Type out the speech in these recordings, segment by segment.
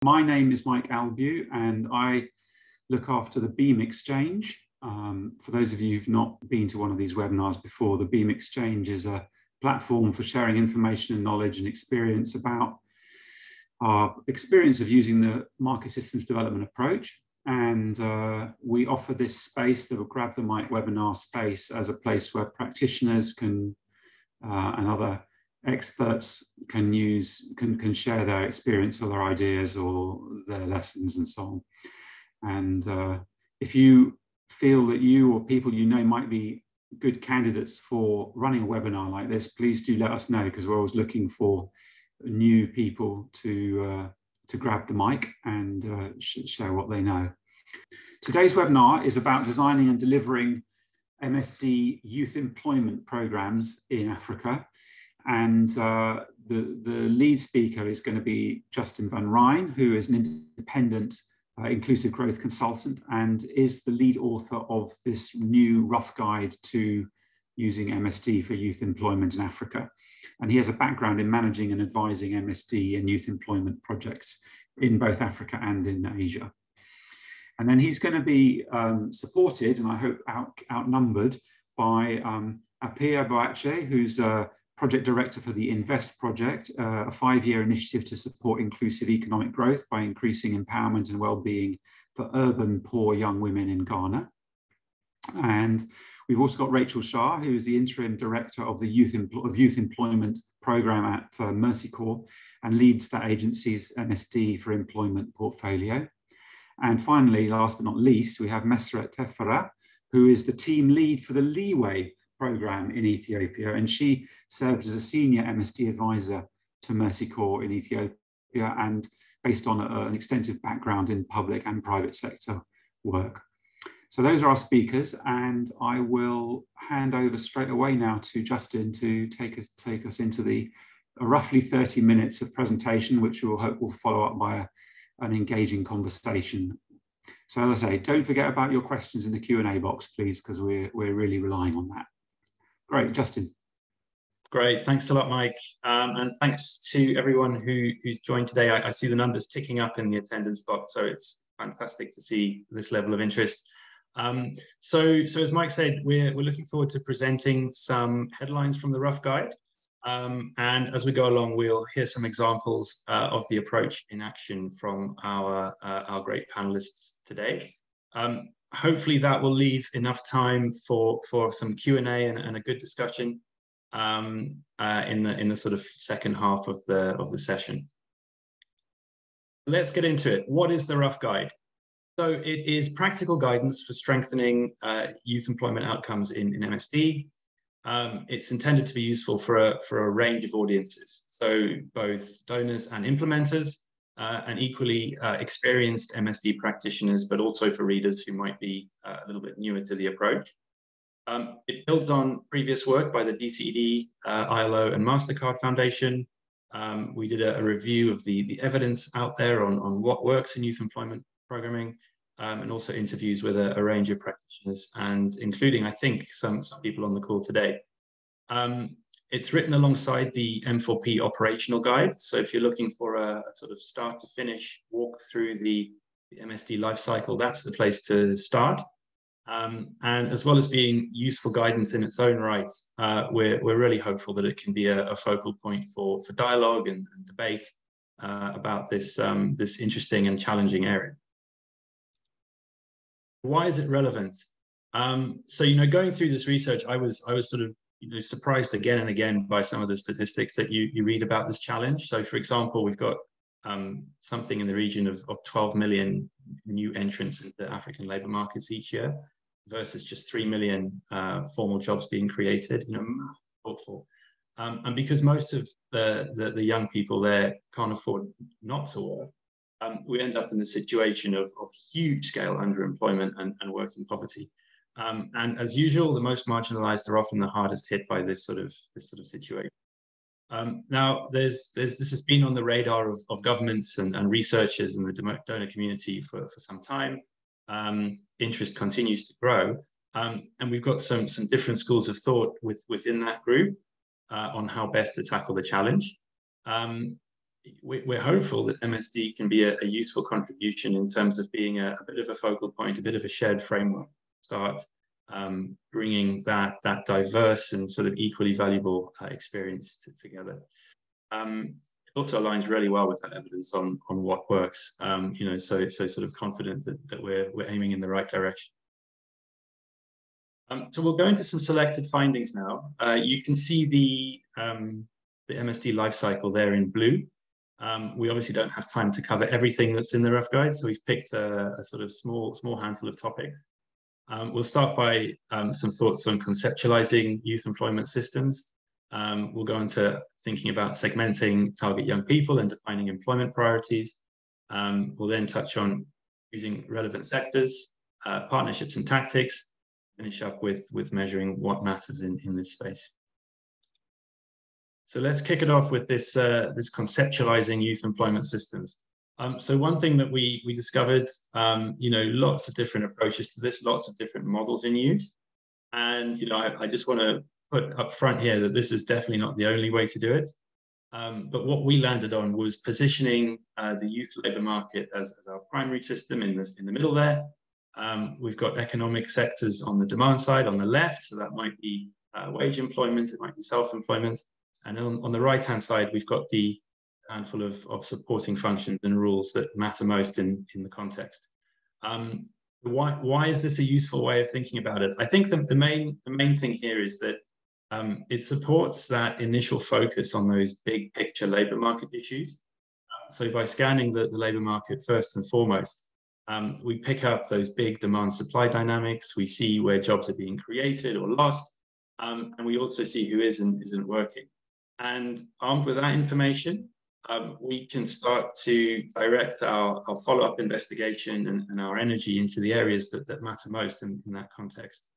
My name is Mike Albew and I look after the Beam Exchange. For those of you who've not been to one of these webinars before, the Beam Exchange is a platform for sharing information and knowledge and experience about our experience of using the market systems development approach. And we offer this space, the Grab the Mic webinar space, as a place where practitioners can and other experts can share their experience or their ideas or their lessons and so on. And if you feel that you or people you know might be good candidates for running a webinar like this, please do let us know, because we're always looking for new people to grab the mic and share what they know. Today's webinar is about designing and delivering MSD youth employment programs in Africa. And the lead speaker is going to be Justin van Rhyn, who is an independent inclusive growth consultant and is the lead author of this new rough guide to using MSD for youth employment in Africa. And he has a background in managing and advising MSD and youth employment projects in both Africa and in Asia. And then he's going to be supported, and I hope outnumbered, by Appiah Boakye, who's a project director for the Invest project, a 5-year initiative to support inclusive economic growth by increasing empowerment and well-being for urban poor young women in Ghana. And we've also got Rachel Shah, who is the interim director of the youth employment program at Mercy Corps and leads that agency's MSD for employment portfolio. And finally, last but not least, we have Meseret Tefera, who is the team lead for the LIWAY program in Ethiopia, and she served as a senior MSD advisor to Mercy Corps in Ethiopia, and based on an extensive background in public and private sector work. So those are our speakers, and I will hand over straight away now to Justin to take us into the roughly 30 minutes of presentation, which we will hope will follow up by an engaging conversation. So as I say, don't forget about your questions in the Q&A box, please, because we're really relying on that. Great, Justin. Great, thanks a lot, Mike. And thanks to everyone who's joined today. I see the numbers ticking up in the attendance box, so it's fantastic to see this level of interest. So as Mike said, we're looking forward to presenting some headlines from the rough guide. And as we go along, we'll hear some examples of the approach in action from our great panelists today. Hopefully that will leave enough time for some Q&A and a good discussion in the sort of second half of the session. Let's get into it. What is the rough guide? So it is practical guidance for strengthening youth employment outcomes in MSD. It's intended to be useful for a range of audiences, so both donors and implementers, and equally experienced MSD practitioners, but also for readers who might be a little bit newer to the approach. It builds on previous work by the DTED, ILO and MasterCard Foundation. We did a review of the evidence out there on what works in youth employment programming, and also interviews with a range of practitioners, and including, I think, some people on the call today. It's written alongside the M4P operational guide. So if you're looking for a sort of start to finish walk through the MSD life cycle, that's the place to start. And as well as being useful guidance in its own right, we're really hopeful that it can be a focal point for dialogue and debate about this interesting and challenging area. Why is it relevant? So, going through this research, I was sort of surprised again and again by some of the statistics that you read about this challenge. So, for example, we've got something in the region of 12 million new entrants into African labour markets each year, versus just 3 million formal jobs being created. Thoughtful. And because most of the young people there can't afford not to work, we end up in the situation of huge scale underemployment and working poverty. And as usual, the most marginalized are often the hardest hit by this sort of situation. Now, this has been on the radar of governments and researchers and the donor community for some time. Interest continues to grow, and we've got some different schools of thought within that group on how best to tackle the challenge. we're hopeful that MSD can be a useful contribution in terms of being a bit of a focal point, a bit of a shared framework, start bringing that diverse and sort of equally valuable experience together. It also aligns really well with that evidence on what works, you know, so sort of confident that we're aiming in the right direction. So we'll go into some selected findings now. You can see the MSD life cycle there in blue. We obviously don't have time to cover everything that's in the rough guide, so we've picked a sort of small handful of topics. We'll start by some thoughts on conceptualizing youth employment systems. We'll go into thinking about segmenting target young people and defining employment priorities. We'll then touch on using relevant sectors, partnerships and tactics, finish up with measuring what matters in this space. So let's kick it off with this, this conceptualizing youth employment systems. So one thing that we discovered, you know, lots of different approaches to this, lots of different models in use. And, you know, I just want to put up front here that this is definitely not the only way to do it. But what we landed on was positioning the youth labour market as our primary system in the middle there. We've got economic sectors on the demand side on the left, so that might be wage employment, it might be self-employment. And on the right-hand side, we've got the handful of supporting functions and rules that matter most in the context. Why is this a useful way of thinking about it? I think the main thing here is that it supports that initial focus on those big picture labour market issues. So by scanning the labour market first and foremost, we pick up those big demand supply dynamics, we see where jobs are being created or lost, and we also see who is and isn't working. And armed with that information, we can start to direct our follow-up investigation and our energy into the areas that matter most in that context.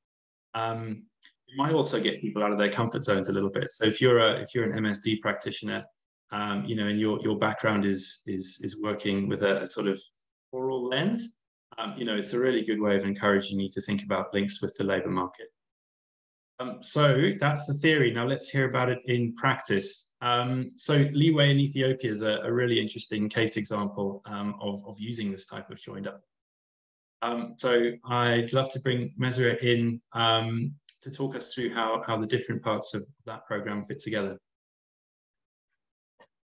It might also get people out of their comfort zones a little bit. So if you're an MSD practitioner, you know, and your background is working with a sort of oral lens, you know, it's a really good way of encouraging you to think about links with the labour market. So that's the theory. Now let's hear about it in practice. So LIWAY in Ethiopia is a really interesting case example of using this type of joined up. So I'd love to bring Meseret in to talk us through how the different parts of that program fit together.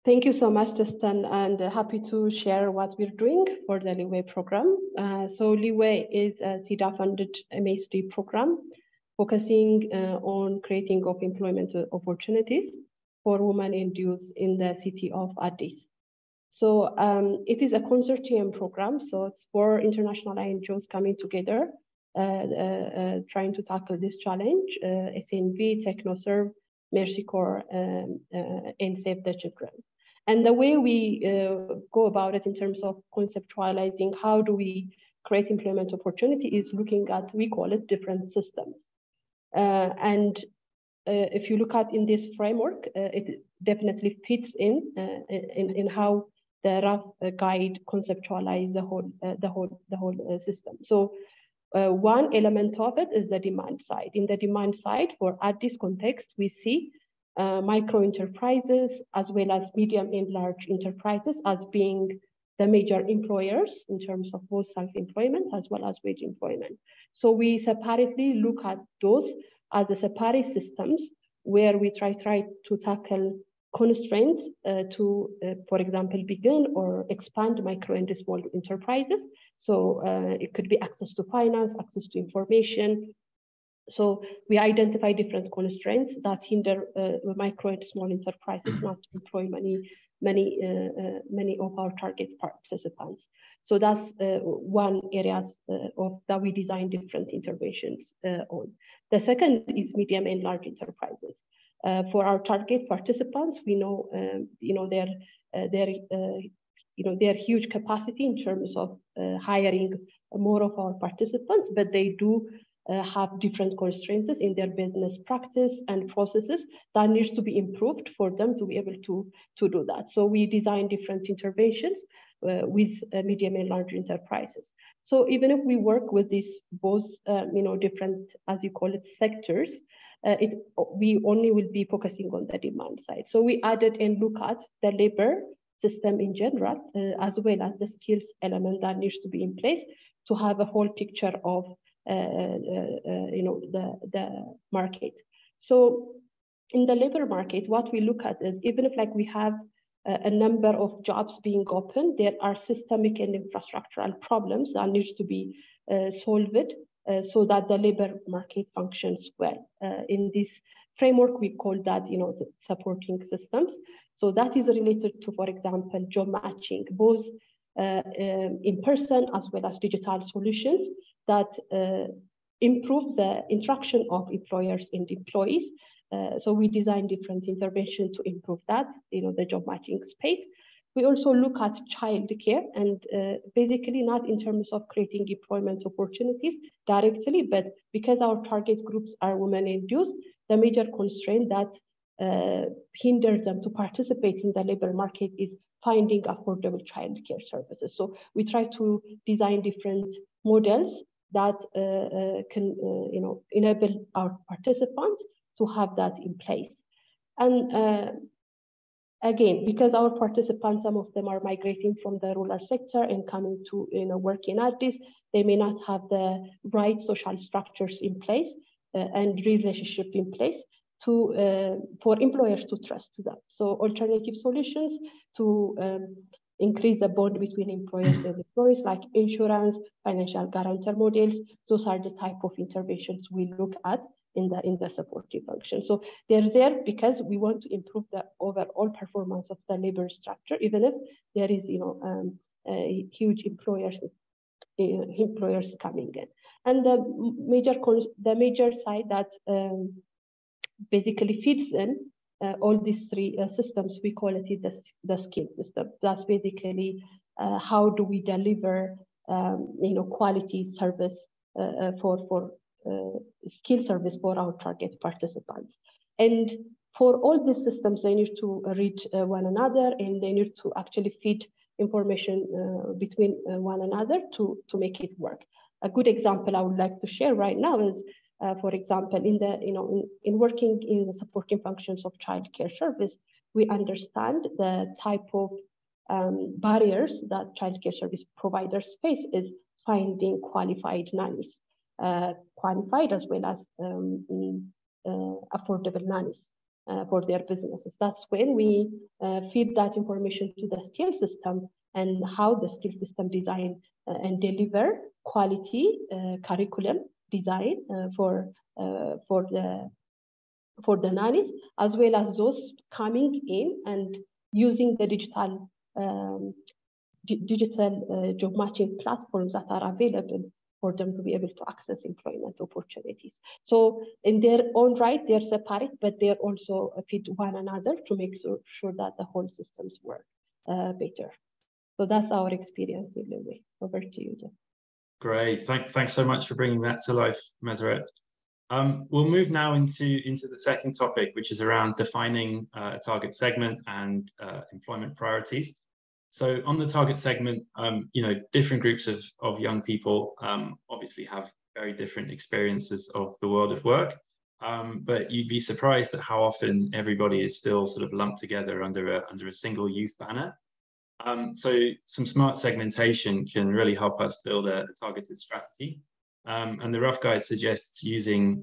Thank you so much, Justin, and happy to share what we're doing for the LIWAY program. So LIWAY is a CEDA-funded MSD program focusing on creating of employment opportunities for women and youth in the city of Addis. So it is a consortium program, so it's 4 international NGOs coming together, trying to tackle this challenge, SNV, TechnoServe, Mercy Corps, and Save the Children. And the way we go about it in terms of conceptualizing how do we create employment opportunity is looking at, we call it different systems. And if you look at in this framework, it definitely fits in how the rough guide conceptualize the whole system. So one element of it is the demand side. In the demand side, for Addis context, we see micro enterprises as well as medium and large enterprises as being the major employers in terms of both self-employment as well as wage employment. So we separately look at those as a separate systems where we try to tackle constraints to, for example, begin or expand micro and small enterprises. So it could be access to finance, access to information. So we identify different constraints that hinder micro and small enterprises not to employ many of our target participants. So that's one area that we design different interventions on. The second is medium and large enterprises. For our target participants, we know, their huge capacity in terms of hiring more of our participants, but they do have different constraints in their business practice and processes that needs to be improved for them to be able to do that. So we design different interventions with medium and large enterprises. So even if we work with these both, different, as you call it, sectors, we only will be focusing on the demand side. So we added and look at the labor system in general, as well as the skills element that needs to be in place to have a whole picture of the market. So in the labor market, what we look at is, even if like we have a number of jobs being open, there are systemic and infrastructural problems that needs to be solved so that the labor market functions well. In this framework, we call that, supporting systems. So that is related to, for example, job matching, both in person as well as digital solutions that improve the interaction of employers and employees. So we design different interventions to improve that, the job matching space. We also look at childcare, and basically not in terms of creating employment opportunities directly, but because our target groups are women and youth, the major constraint that hinders them to participate in the labor market is finding affordable childcare services. So we try to design different models that can enable our participants to have that in place. And again, because our participants, some of them are migrating from the rural sector and coming to work in Addis, they may not have the right social structures in place and relationship in place for employers to trust them. So alternative solutions to increase the bond between employers and employees, like insurance, financial guarantor models, those are the type of interventions we look at in the supportive function. So they're there because we want to improve the overall performance of the labor structure, even if there is huge employers coming in. And the major side that basically feeds in all these three systems, we call it the skill system. That's basically how do we deliver quality service for skill service for our target participants. And for all these systems, they need to reach one another, and they need to actually feed information between one another to make it work. A good example I would like to share right now is, for example, in working in the supporting functions of childcare service, we understand the type of barriers that childcare service providers face is finding qualified nannies. Qualified as well as affordable nannies for their businesses. That's when we feed that information to the skill system and how the skill system design and deliver quality curriculum design for the nannies, as well as those coming in and using the digital job matching platforms that are available for them to be able to access employment opportunities. So in their own right, they're separate, but they're also feed one another to make sure that the whole systems work better. So that's our experience in LIWAY. Over to you, Jeff. Great, thanks so much for bringing that to life, Meseret. We'll move now into the second topic, which is around defining a target segment and employment priorities. So on the target segment, different groups of young people obviously have very different experiences of the world of work, but you'd be surprised at how often everybody is still sort of lumped together under a single youth banner. So some smart segmentation can really help us build a targeted strategy. And the rough guide suggests using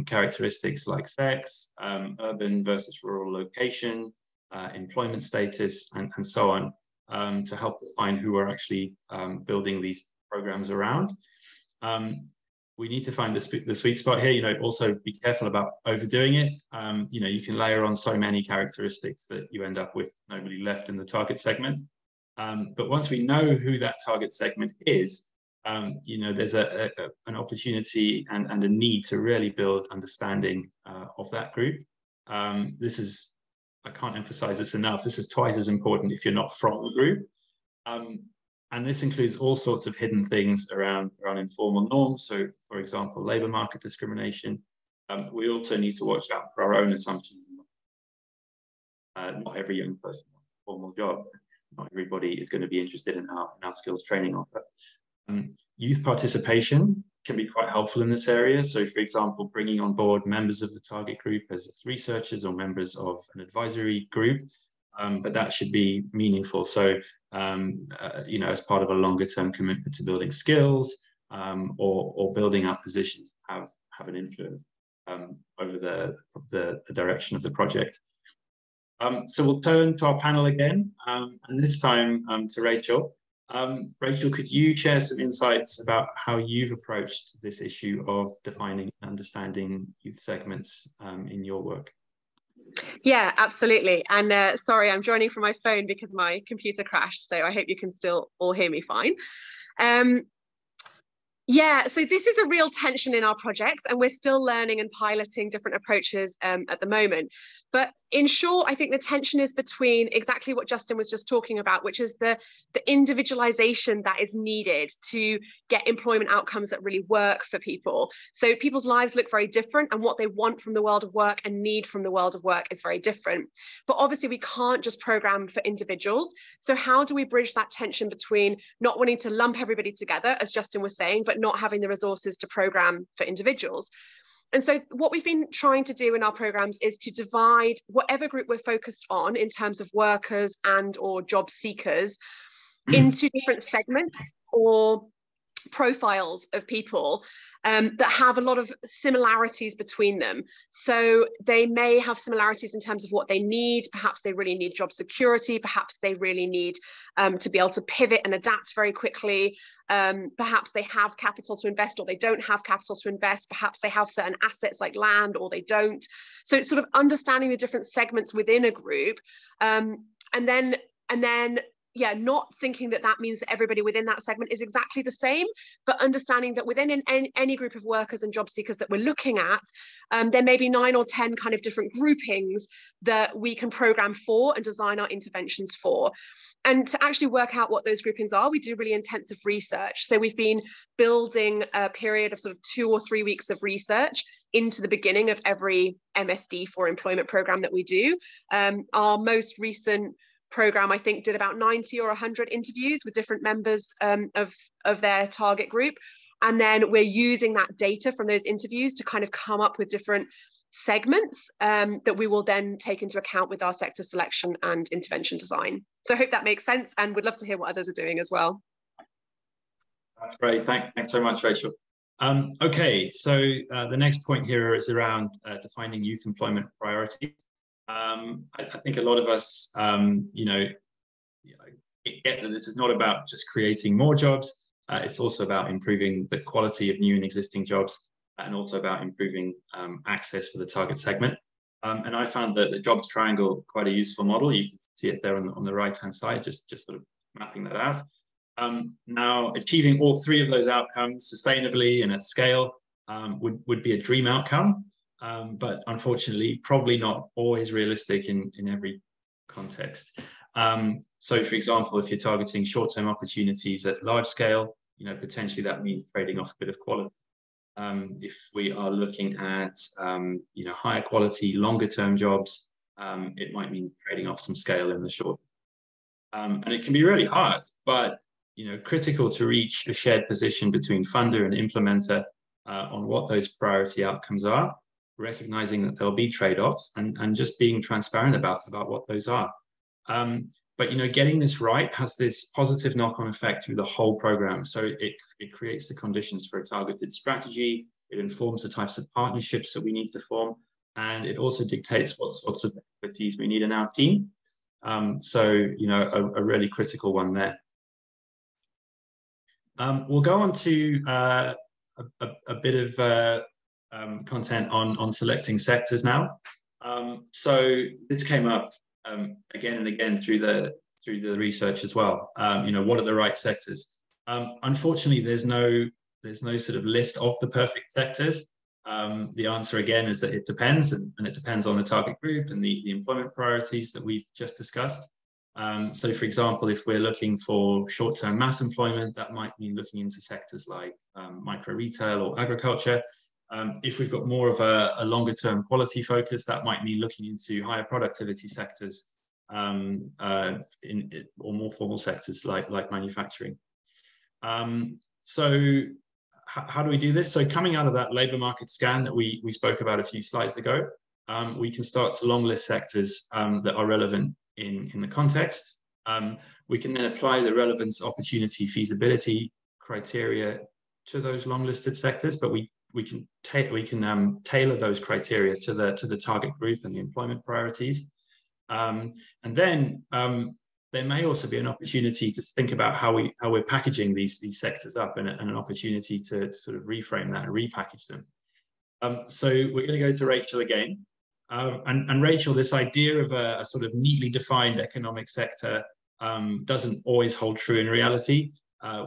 characteristics like sex, urban versus rural location, employment status, and so on. To help define who we're actually building these programs around. We need to find the sweet spot here. Also be careful about overdoing it. You can layer on so many characteristics that you end up with nobody left in the target segment. But once we know who that target segment is, there's an opportunity and a need to really build understanding of that group. I can't emphasize this enough. This is twice as important if you're not from the group. And this includes all sorts of hidden things around informal norms. So, for example, labor market discrimination. We also need to watch out for our own assumptions. Not every young person wants a formal job. Not everybody is going to be interested in our skills training offer. Youth participation can be quite helpful in this area. So, for example, bringing on board members of the target group as researchers or members of an advisory group but that should be meaningful. So, you know, as part of a longer term commitment to building skills, or building up positions that have an influence over the direction of the project. So we'll turn to our panel again, and this time to Rachel. Rachel, could you share some insights about how you've approached this issue of defining and understanding youth segments in your work? Yeah, absolutely. And sorry, I'm joining from my phone because my computer crashed, so I hope you can still all hear me fine. Yeah, so this is a real tension in our projects, and we're still learning and piloting different approaches at the moment. But in short, I think the tension is between exactly what Justin was just talking about, which is the individualization that is needed to get employment outcomes that really work for people. So people's lives look very different, and what they want from the world of work and need from the world of work is very different. But obviously we can't just program for individuals. So how do we bridge that tension between not wanting to lump everybody together, as Justin was saying, but not having the resources to program for individuals? And so what we've been trying to do in our programs is to divide whatever group we're focused on in terms of workers and or job seekers into different segments or profiles of people that have a lot of similarities between them. So they may have similarities in terms of what they need. Perhaps they really need job security. Perhaps they really need to be able to pivot and adapt very quickly. Perhaps they have capital to invest or they don't have capital to invest. Perhaps they have certain assets like land or they don't. So it's sort of understanding the different segments within a group, and then yeah, not thinking that that means that everybody within that segment is exactly the same, but understanding that within any group of workers and job seekers that we're looking at, there may be 9 or 10 kind of different groupings that we can program for and design our interventions for. And to actually work out what those groupings are, we do really intensive research. So we've been building a period of sort of 2 or 3 weeks of research into the beginning of every MSD for employment program that we do. Our most recent program, I think, did about 90 or 100 interviews with different members of their target group. And then we're using that data from those interviews to kind of come up with different segments that we will then take into account with our sector selection and intervention design. So I hope that makes sense, and would love to hear what others are doing as well. That's great. Thanks so much, Rachel. Okay, so the next point here is around defining youth employment priorities. I think a lot of us, you know, get that this is not about just creating more jobs. It's also about improving the quality of new and existing jobs, and also about improving access for the target segment. And I found that the jobs triangle quite a useful model. You can see it there on the right-hand side, just sort of mapping that out. Now, achieving all 3 of those outcomes sustainably and at scale would be a dream outcome. But unfortunately, probably not always realistic in every context. So, for example, if you're targeting short-term opportunities at large scale, you know, potentially that means trading off a bit of quality. If we are looking at, you know, higher quality, longer-term jobs, it might mean trading off some scale in the short. And it can be really hard, but, you know, critical to reach a shared position between funder and implementer on what those priority outcomes are, recognizing that there'll be trade-offs, and just being transparent about what those are. But, you know, getting this right has this positive knock-on effect through the whole program. So it creates the conditions for a targeted strategy. It informs the types of partnerships that we need to form, and it also dictates what sorts of expertise we need in our team. So, you know, a really critical one there. We'll go on to a bit of content on selecting sectors now. So this came up again and again through the research as well. You know, what are the right sectors? Unfortunately, there's no sort of list of the perfect sectors. The answer again is that it depends, and it depends on the target group and the employment priorities that we've just discussed. So, for example, if we're looking for short-term mass employment, that might mean looking into sectors like micro retail or agriculture. If we've got more of a longer-term quality focus, that might mean looking into higher productivity sectors or more formal sectors like manufacturing. So how do we do this? So coming out of that labour market scan that we spoke about a few slides ago, we can start to long list sectors that are relevant in the context. We can then apply the relevance, opportunity, feasibility criteria to those long-listed sectors, but we can tailor those criteria to the target group and the employment priorities. And then there may also be an opportunity to think about how we're packaging these sectors up, and an opportunity to sort of reframe that and repackage them. So we're going to go to Rachel again. And Rachel, this idea of a sort of neatly defined economic sector doesn't always hold true in reality.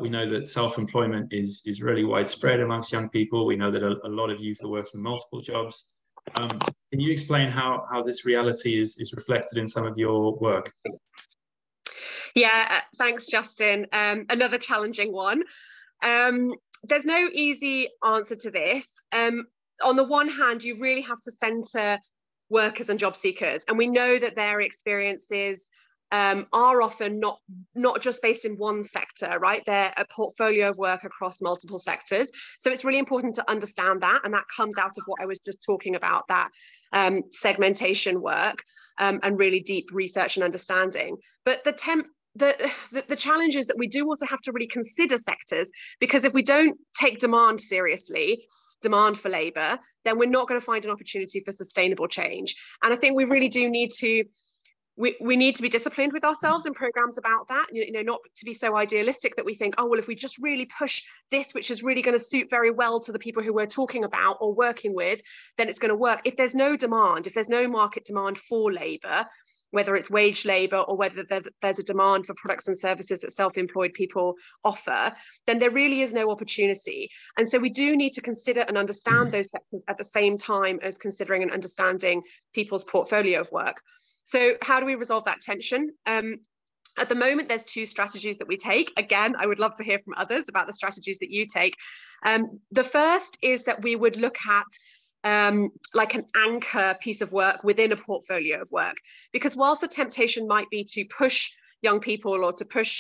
We know that self-employment is really widespread amongst young people. We know that a lot of youth are working multiple jobs. Can you explain how this reality is reflected in some of your work? Yeah, thanks, Justin. Another challenging one. There's no easy answer to this. On the one hand, you really have to centre workers and job seekers, and we know that their experiences are often not just based in one sector, right? They're a portfolio of work across multiple sectors. So it's really important to understand that, and that comes out of what I was just talking about, that segmentation work and really deep research and understanding. But the challenge is that we do also have to really consider sectors, because if we don't take demand seriously, demand for labour, then we're not going to find an opportunity for sustainable change. And I think we really do need to we need to be disciplined with ourselves in programs about that, not to be so idealistic that we think, oh, well, if we just really push this, which is really going to suit very well to the people who we're talking about or working with, then it's going to work. If there's no demand, if there's no market demand for labour, whether it's wage labour or whether there's a demand for products and services that self-employed people offer, then there really is no opportunity. And so we do need to consider and understand those sectors at the same time as considering and understanding people's portfolio of work. So how do we resolve that tension? At the moment, there's two strategies that we take. Again, I would love to hear from others about the strategies that you take. The first is that we would look at like an anchor piece of work within a portfolio of work, because whilst the temptation might be to push young people or to push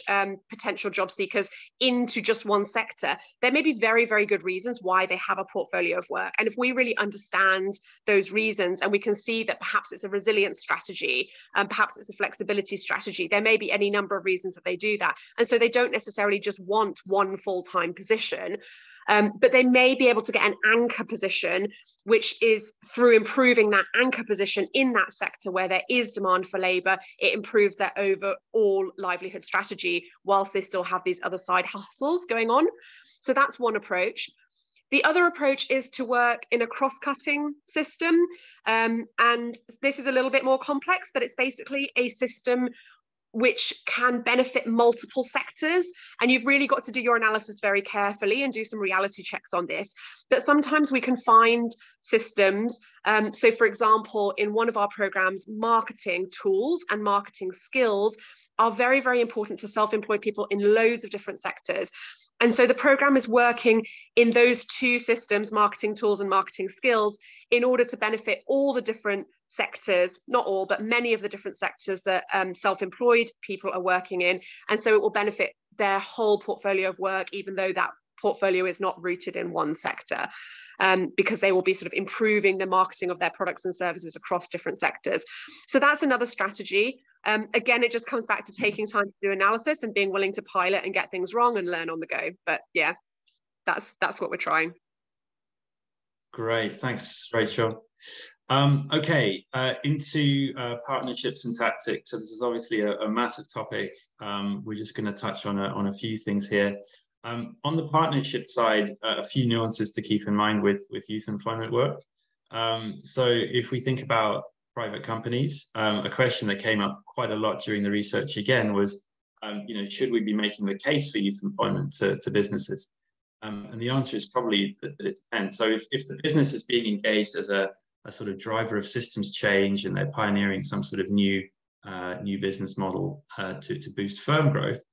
potential job seekers into just one sector, there may be very, very good reasons why they have a portfolio of work. And if we really understand those reasons, and we can see that perhaps it's a resilience strategy, perhaps it's a flexibility strategy, there may be any number of reasons that they do that. And so they don't necessarily just want one full-time position, but they may be able to get an anchor position, which is through improving that anchor position in that sector where there is demand for labour, it improves their overall livelihood strategy whilst they still have these other side hustles going on. So that's one approach. The other approach is to work in a cross-cutting system. And this is a little bit more complex, but it's basically a system which can benefit multiple sectors. And you've really got to do your analysis very carefully and do some reality checks on this. But sometimes we can find systems. So for example, in one of our programs, marketing tools and marketing skills are very, very important to self-employed people in loads of different sectors. And so the program is working in those two systems, marketing tools and marketing skills, in order to benefit all the different sectors, not all, but many of the different sectors that self-employed people are working in. And so it will benefit their whole portfolio of work, even though that portfolio is not rooted in one sector, because they will be sort of improving the marketing of their products and services across different sectors. So that's another strategy. Again, it just comes back to taking time to do analysis and being willing to pilot and get things wrong and learn on the go. But yeah, that's what we're trying. Great, thanks, Rachel. Okay, into partnerships and tactics. So this is obviously a massive topic. We're just going to touch on a few things here. On the partnership side, a few nuances to keep in mind with youth employment work. So if we think about private companies, a question that came up quite a lot during the research again was, should we be making the case for youth employment to businesses? And the answer is probably that it depends. So if the business is being engaged as a sort of driver of systems change and they're pioneering some sort of new business model to boost firm growth,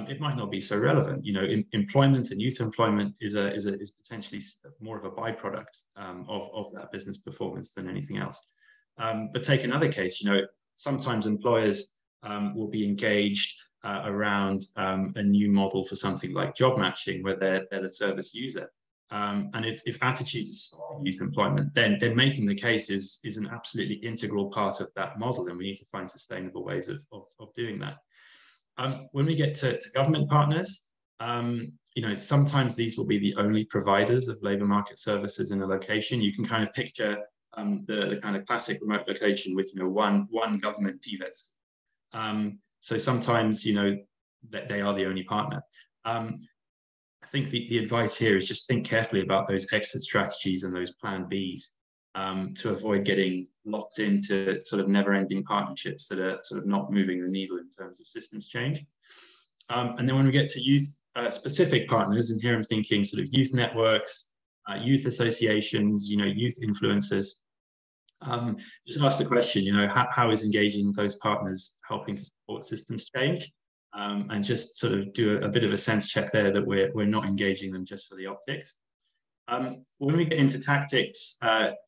it might not be so relevant. Employment and youth employment is potentially more of a byproduct of that business performance than anything else. But take another case, sometimes employers will be engaged around a new model for something like job matching, where they're the service user. And if attitudes are youth employment, then making the case is an absolutely integral part of that model, and we need to find sustainable ways of doing that. When we get to government partners, you know, sometimes these will be the only providers of labour market services in a location. You can kind of picture the kind of classic remote location with, you know, one government TVET. So sometimes, you know, that they are the only partner. I think the advice here is just think carefully about those exit strategies and those plan Bs to avoid getting locked into sort of never-ending partnerships that are sort of not moving the needle in terms of systems change. And then when we get to youth-specific partners, and here I'm thinking sort of youth networks, youth associations, you know, youth influencers, just ask the question, you know, how is engaging those partners helping to support systems change? And just sort of do a bit of a sense check there that we're not engaging them just for the optics. When we get into tactics,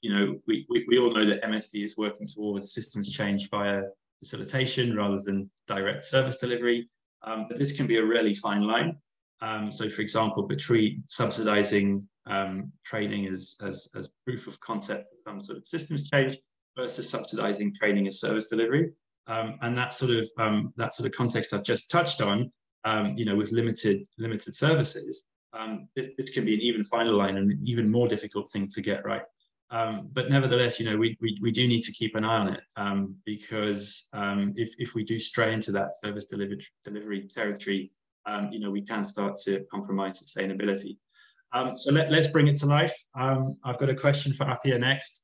you know, we all know that MSD is working towards systems change via facilitation rather than direct service delivery, but this can be a really fine line. So, for example, between subsidizing training as proof of concept for some sort of systems change versus subsidizing training as service delivery. And that sort of context I've just touched on, you know, with limited services, this can be an even finer line and an even more difficult thing to get right. But nevertheless, you know, we do need to keep an eye on it because if we do stray into that service delivery territory, you know, we can start to compromise sustainability. So let's bring it to life. I've got a question for Appiah next.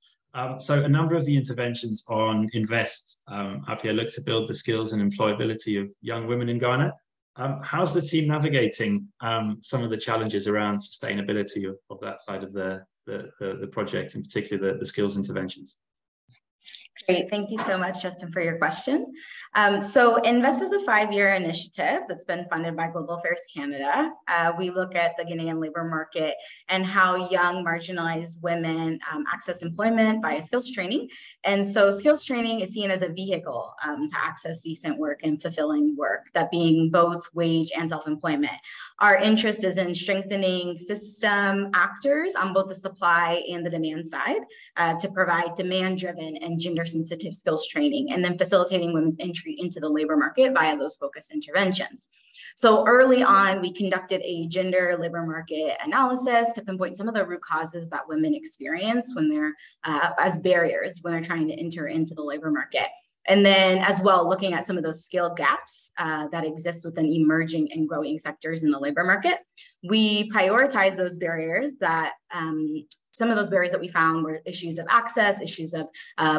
So a number of the interventions on Invest, Appiah look to build the skills and employability of young women in Ghana. How's the team navigating some of the challenges around sustainability of that side of the project, in particular the skills interventions? Great, thank you so much, Justin, for your question. So Invest is a 5-year initiative that's been funded by Global Affairs Canada. We look at the Ghanaian labor market and how young marginalized women access employment via skills training. And so skills training is seen as a vehicle to access decent work and fulfilling work, that being both wage and self-employment. Our interest is in strengthening system actors on both the supply and the demand side to provide demand-driven and gender-sensitive skills training, and then facilitating women's entry into the labor market via those focused interventions. So early on, we conducted a gender labor market analysis to pinpoint some of the root causes that women experience when they're as barriers when they're trying to enter into the labor market. And then as well, looking at some of those skill gaps that exist within emerging and growing sectors in the labor market. We prioritize those barriers that some of those barriers that we found were issues of access, issues of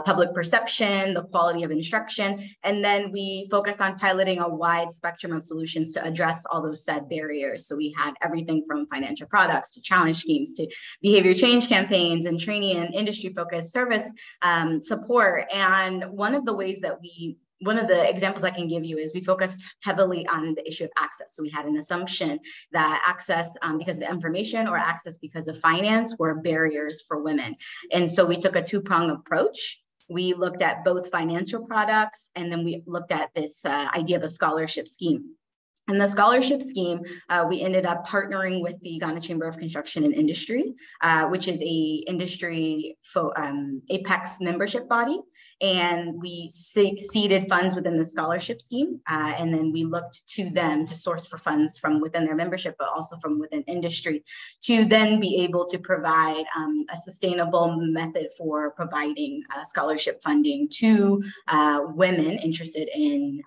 public perception, the quality of instruction, and then we focused on piloting a wide spectrum of solutions to address all those said barriers. So we had everything from financial products to challenge schemes to behavior change campaigns and training and industry-focused service support. And one of the examples I can give you is we focused heavily on the issue of access. So we had an assumption that access because of information or access because of finance were barriers for women. And so we took a two-pronged approach. We looked at both financial products, and then we looked at this idea of a scholarship scheme. And the scholarship scheme, we ended up partnering with the Ghana Chamber of Construction and Industry, which is a industry apex membership body. And we seeded funds within the scholarship scheme. And then we looked to them to source for funds from within their membership, but also from within industry, to then be able to provide a sustainable method for providing scholarship funding to women interested in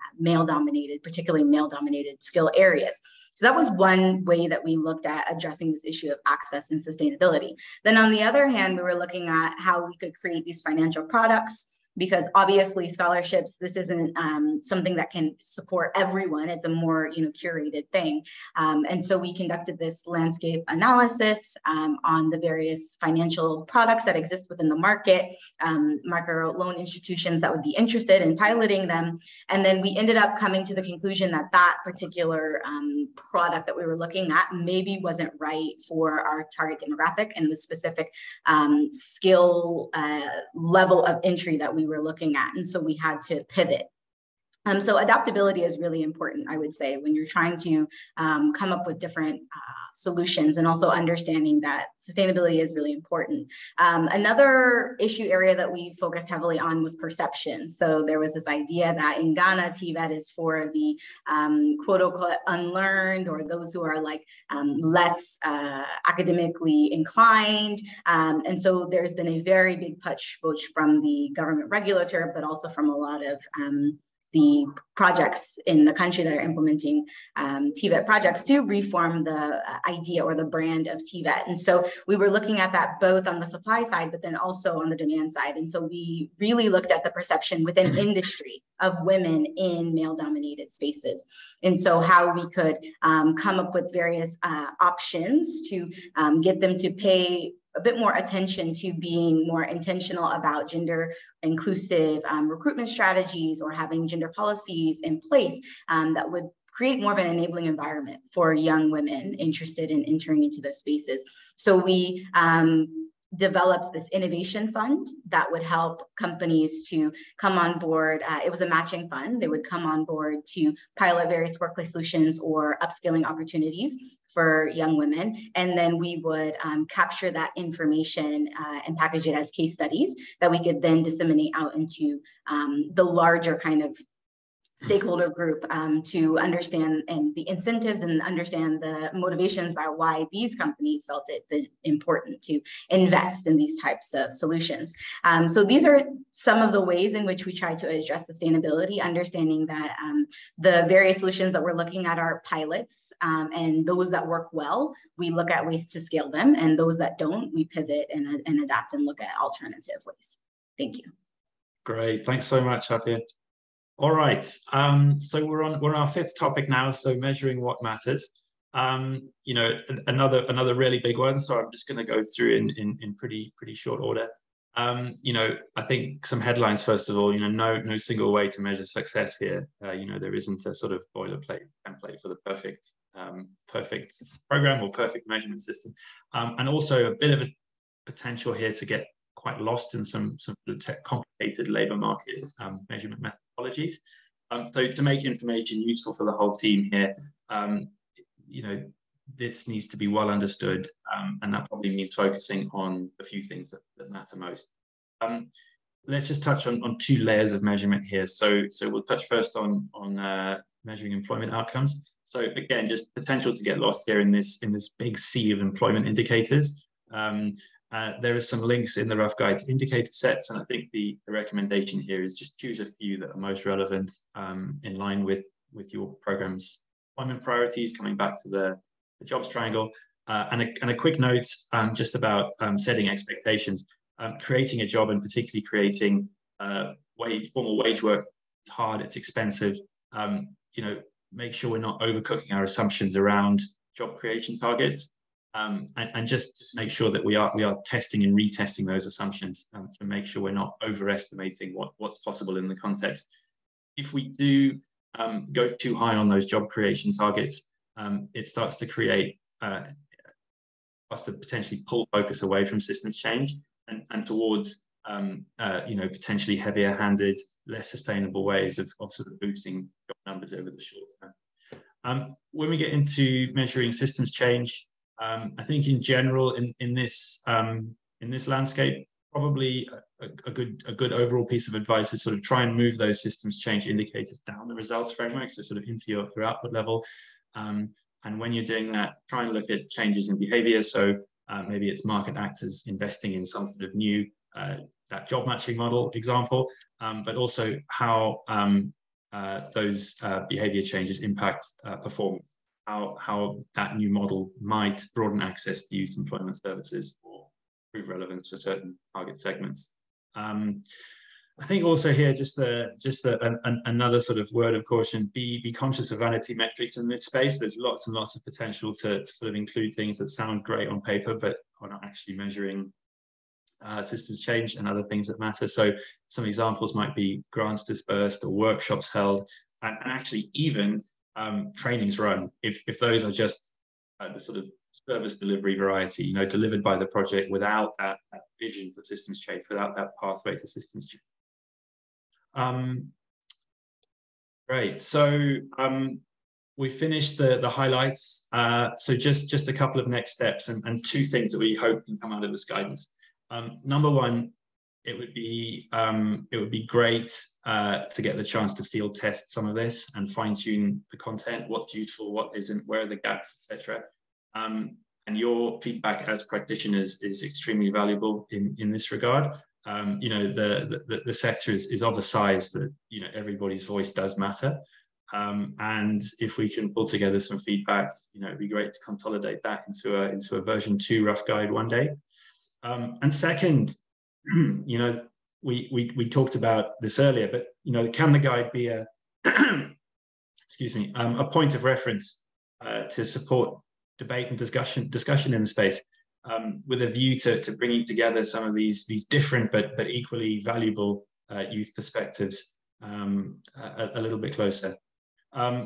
particularly male-dominated skill areas. So that was one way that we looked at addressing this issue of access and sustainability. Then on the other hand, we were looking at how we could create these financial products, because obviously scholarships, this isn't something that can support everyone. It's a more curated thing. And so we conducted this landscape analysis on the various financial products that exist within the market, micro loan institutions that would be interested in piloting them. And then we ended up coming to the conclusion that that particular product that we were looking at maybe wasn't right for our target demographic and the specific skill level of entry that we were looking at. And so we had to pivot. So adaptability is really important, I would say, when you're trying to come up with different solutions, and also understanding that sustainability is really important. Another issue area that we focused heavily on was perception. So there was this idea that in Ghana, TVET is for the quote unquote unlearned, or those who are like less academically inclined. And so there's been a very big push, both from the government regulator, but also from a lot of the projects in the country that are implementing TVET projects to reform the idea or the brand of TVET. And so we were looking at that both on the supply side, but then also on the demand side. And so we really looked at the perception within industry of women in male-dominated spaces. And so how we could come up with various options to get them to pay a bit more attention to being more intentional about gender inclusive recruitment strategies, or having gender policies in place that would create more of an enabling environment for young women interested in entering into those spaces. So we developed this innovation fund that would help companies to come on board. It was a matching fund. They would come on board to pilot various workplace solutions or upskilling opportunities for young women. And then we would capture that information and package it as case studies that we could then disseminate out into the larger kind of stakeholder group to understand and the incentives and understand the motivations by why these companies felt it important to invest in these types of solutions. So these are some of the ways in which we try to address sustainability, understanding that the various solutions that we're looking at are pilots, and those that work well, we look at ways to scale them, and those that don't, we pivot and adapt and look at alternative ways. Thank you. Great, thanks so much, Appiah. All right, so we're on our fifth topic now, so measuring what matters. You know, another really big one, so I'm just going to go through in pretty short order. You know, I think some headlines first of all. You know, no single way to measure success here. You know, there isn't a sort of boilerplate template for the perfect program or perfect measurement system, and also a bit of a potential here to get quite lost in some complicated labor market measurement methodologies. So to make information useful for the whole team here, you know, this needs to be well understood, and that probably means focusing on a few things that matter most. Let's just touch on two layers of measurement here. So we'll touch first on measuring employment outcomes. So again, just potential to get lost here in this big sea of employment indicators. There are some links in the rough guide to indicator sets, and I think the recommendation here is just choose a few that are most relevant in line with your program's employment priorities, coming back to the jobs triangle. And a quick note just about setting expectations. Creating a job, and particularly creating formal wage work, it's hard, it's expensive. You know, make sure we're not overcooking our assumptions around job creation targets. And just make sure that we are testing and retesting those assumptions to make sure we're not overestimating what's possible in the context. If we do go too high on those job creation targets, it starts to create, starts to potentially pull focus away from systems change and towards you know, potentially heavier-handed, less sustainable ways of sort of boosting job numbers over the short term. When we get into measuring systems change, I think in general in this landscape, probably a good overall piece of advice is sort of try and move those systems change indicators down the results framework, so sort of into your output level. And when you're doing that, try and look at changes in behavior. So maybe it's market actors investing in some sort of new that job matching model example, but also how those behavior changes impact performance. How that new model might broaden access to youth employment services or improve relevance for certain target segments. I think also here, just another sort of word of caution: be conscious of vanity metrics in this space. There's lots and lots of potential to sort of include things that sound great on paper, but are not actually measuring systems change and other things that matter. So some examples might be grants dispersed or workshops held, and actually even trainings run, if those are just the sort of service delivery variety, you know, delivered by the project without that vision for systems change, without that pathway to systems change. Great. So we finished the highlights. So just a couple of next steps and two things that we hope can come out of this guidance. Number one, it would be great to get the chance to field test some of this and fine tune the content, what's useful, what isn't, where are the gaps, etc. And your feedback as practitioners is extremely valuable in this regard. You know, the sector is of a size that, you know, everybody's voice does matter. And if we can pull together some feedback, you know, it'd be great to consolidate that into a version 2 rough guide one day. And second, you know, we talked about this earlier, but, you know, can the guide be a excuse me, a point of reference to support debate and discussion in the space, with a view to bringing together some of these different but equally valuable youth perspectives a little bit closer.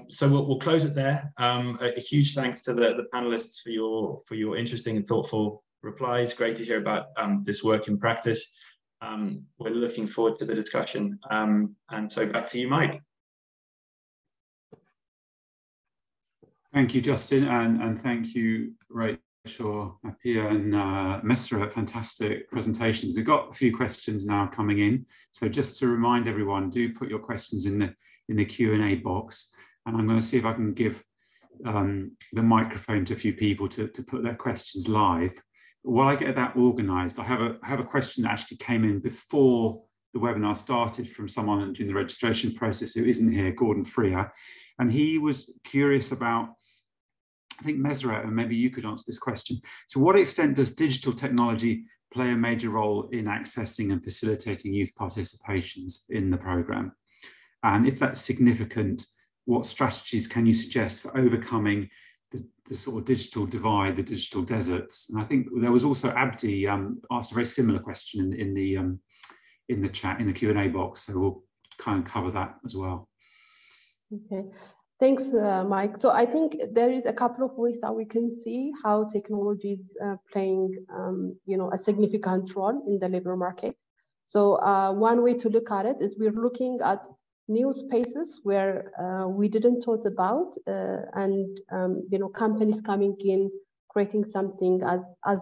So we'll close it there. A huge thanks to the panelists for your interesting and thoughtful replies. Great to hear about this work in practice. We're looking forward to the discussion. And so back to you, Mike. Thank you, Justin, and thank you, Rachel, Appiah, and Meseret. Fantastic presentations. We've got a few questions now coming in. So just to remind everyone, do put your questions in the Q&A box, and I'm going to see if I can give the microphone to a few people to put their questions live. But while I get that organised, I have a question that actually came in before the webinar started from someone during the registration process who isn't here, Gordon Freer, and he was curious about, I think, Meseret, and maybe you could answer this question. To what extent does digital technology play a major role in accessing and facilitating youth participations in the programme? And if that's significant, what strategies can you suggest for overcoming the sort of digital divide, the digital deserts? And I think there was also Abdi asked a very similar question in the chat, in the Q&A box. So we'll kind of cover that as well. Okay, thanks, Mike. So I think there is a couple of ways that we can see how technology is playing, you know, a significant role in the labor market. So one way to look at it is we're looking at new spaces where we didn't thought about, and you know, companies coming in, creating something as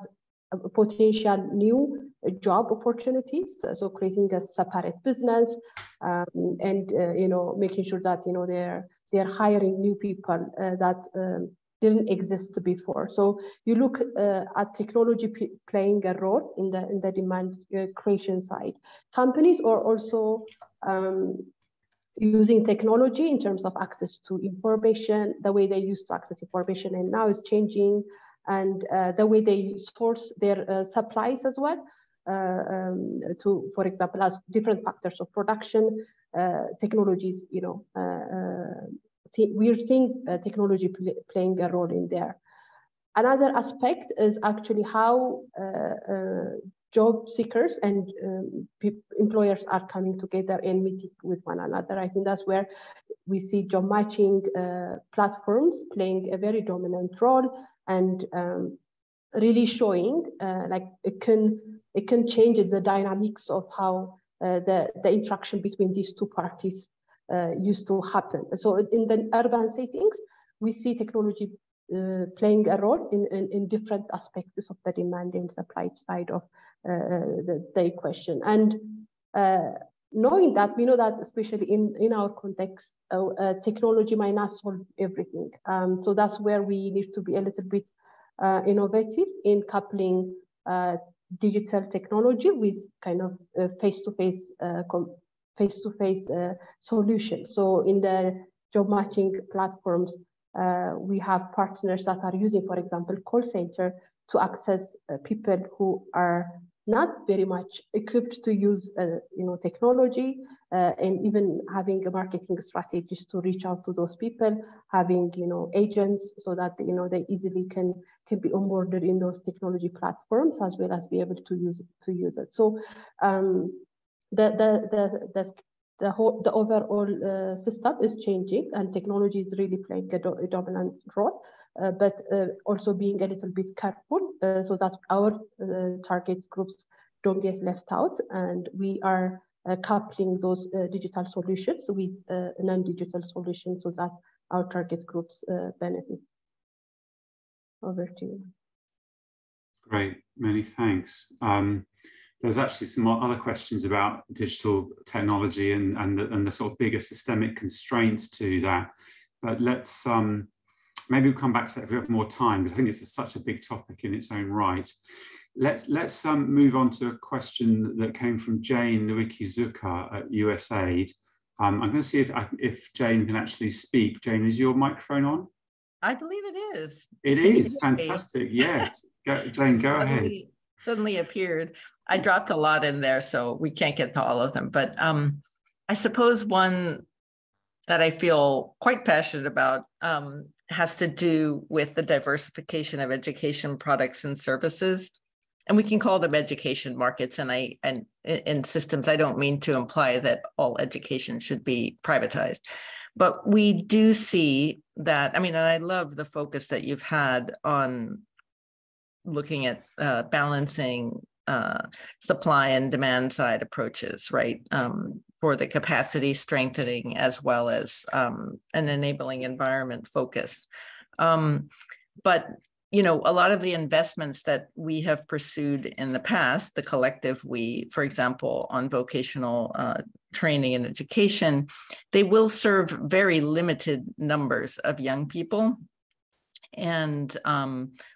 a potential new job opportunities. So creating a separate business, and you know, making sure that, you know, they're hiring new people that didn't exist before. So you look at technology playing a role in the demand creation side. Companies are also using technology in terms of access to information. The way they used to access information and now is changing, and the way they source their supplies as well. To, for example, as different factors of production, technologies, you know, we're seeing technology playing a role in there. Another aspect is actually how job seekers and employers are coming together and meeting with one another. I think that's where we see job matching platforms playing a very dominant role, and really showing like it can change the dynamics of how the interaction between these two parties used to happen. So in the urban settings, we see technology playing a role in different aspects of the demand and supply side of the equation. And knowing that, we know that especially in our context, technology might not solve everything. So that's where we need to be a little bit innovative in coupling digital technology with kind of face-to-face solution. So in the job matching platforms, we have partners that are using, for example, call center to access people who are not very much equipped to use you know, technology, and even having a marketing strategies to reach out to those people, having, you know, agents so that, you know, they easily can be onboarded in those technology platforms, as well as be able to use it. So the overall system is changing, and technology is really playing a dominant role, but also being a little bit careful so that our target groups don't get left out, and we are coupling those digital solutions with non-digital solutions so that our target groups benefit. Over to you. Great, many thanks. There's actually some other questions about digital technology and the sort of bigger systemic constraints to that. But let's maybe we'll come back to that if we have more time, because I think it's such a big topic in its own right. Let's move on to a question that came from Jane Nowicki-Zuka at USAID. I'm going to see if Jane can actually speak. Jane, is your microphone on? I believe it is. It is fantastic. Yes, Jane, go ahead. Suddenly appeared. I dropped a lot in there, so we can't get to all of them. But I suppose one that I feel quite passionate about has to do with the diversification of education products and services. And we can call them education markets. And in systems, I don't mean to imply that all education should be privatized. But we do see that, I mean, and I love the focus that you've had on looking at balancing supply and demand side approaches, right? For the capacity strengthening as well as an enabling environment focus. But, you know, a lot of the investments that we have pursued in the past, the collective we, for example, on vocational training and education, they will serve very limited numbers of young people. And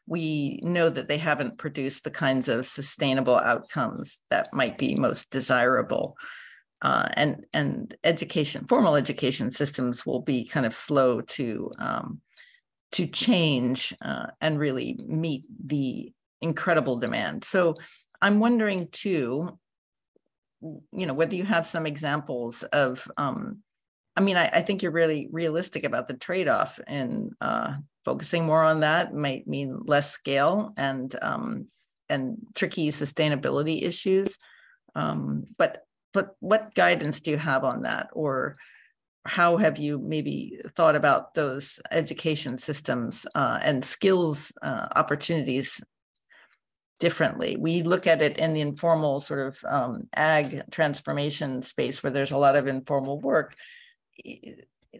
we know that they haven't produced the kinds of sustainable outcomes that might be most desirable. And education, formal education systems will be kind of slow to change and really meet the incredible demand. So I'm wondering too, you know, whether you have some examples of, I mean, I think you're really realistic about the trade-off, and focusing more on that might mean less scale and tricky sustainability issues. But what guidance do you have on that, or how have you maybe thought about those education systems and skills opportunities differently? We look at it in the informal sort of ag transformation space where there's a lot of informal work,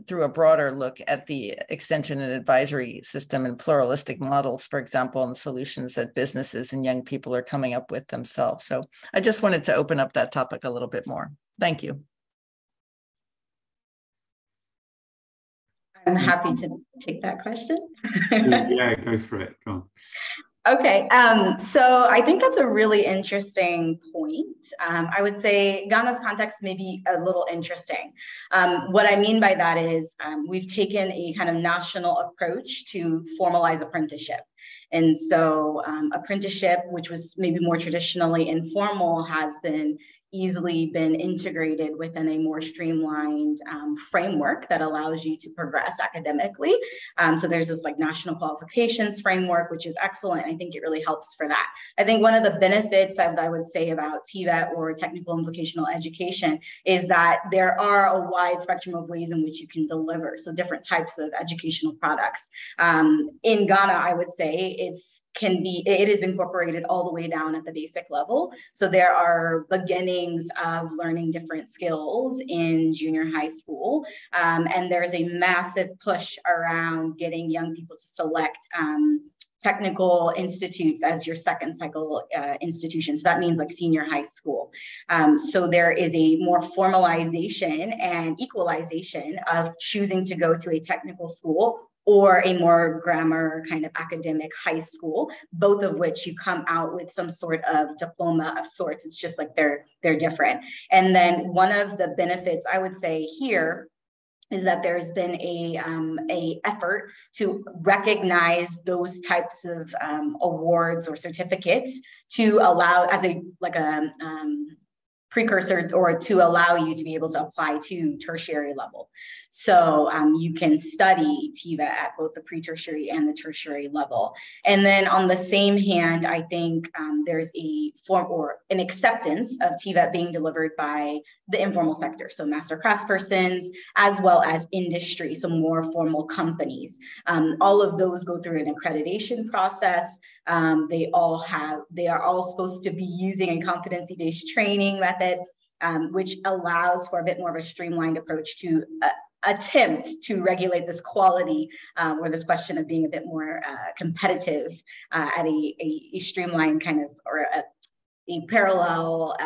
through a broader look at the extension and advisory system and pluralistic models, for example, and solutions that businesses and young people are coming up with themselves. So I just wanted to open up that topic a little bit more. Thank you. I'm happy to take that question. Yeah, go for it. Go on. Okay, so I think that's a really interesting point. I would say Ghana's context may be a little interesting. What I mean by that is we've taken a kind of national approach to formalize apprenticeship. And so apprenticeship, which was maybe more traditionally informal, has easily been integrated within a more streamlined framework that allows you to progress academically. So there's this like national qualifications framework, which is excellent. I think it really helps for that. I think one of the benefits I would say about TVET or technical and vocational education is that there are a wide spectrum of ways in which you can deliver. So different types of educational products. In Ghana, I would say it is incorporated all the way down at the basic level. So there are beginnings of learning different skills in junior high school. And there's a massive push around getting young people to select technical institutes as your second cycle institution. So that means like senior high school. So there is a more formalization and equalization of choosing to go to a technical school or a more grammar kind of academic high school, both of which you come out with some sort of diploma of sorts. It's just like they're different. And then one of the benefits I would say here is that there's been a effort to recognize those types of awards or certificates to allow as a precursor or to allow you to be able to apply to tertiary level. So you can study TVET at both the pre-tertiary and the tertiary level. And then on the same hand, I think there's a form or an acceptance of TVET being delivered by the informal sector. So master craftspersons, as well as industry, so more formal companies. All of those go through an accreditation process. They are all supposed to be using a competency-based training method. which allows for a bit more of a streamlined approach to attempt to regulate this quality or this question of being a bit more competitive at a streamlined kind of, or a parallel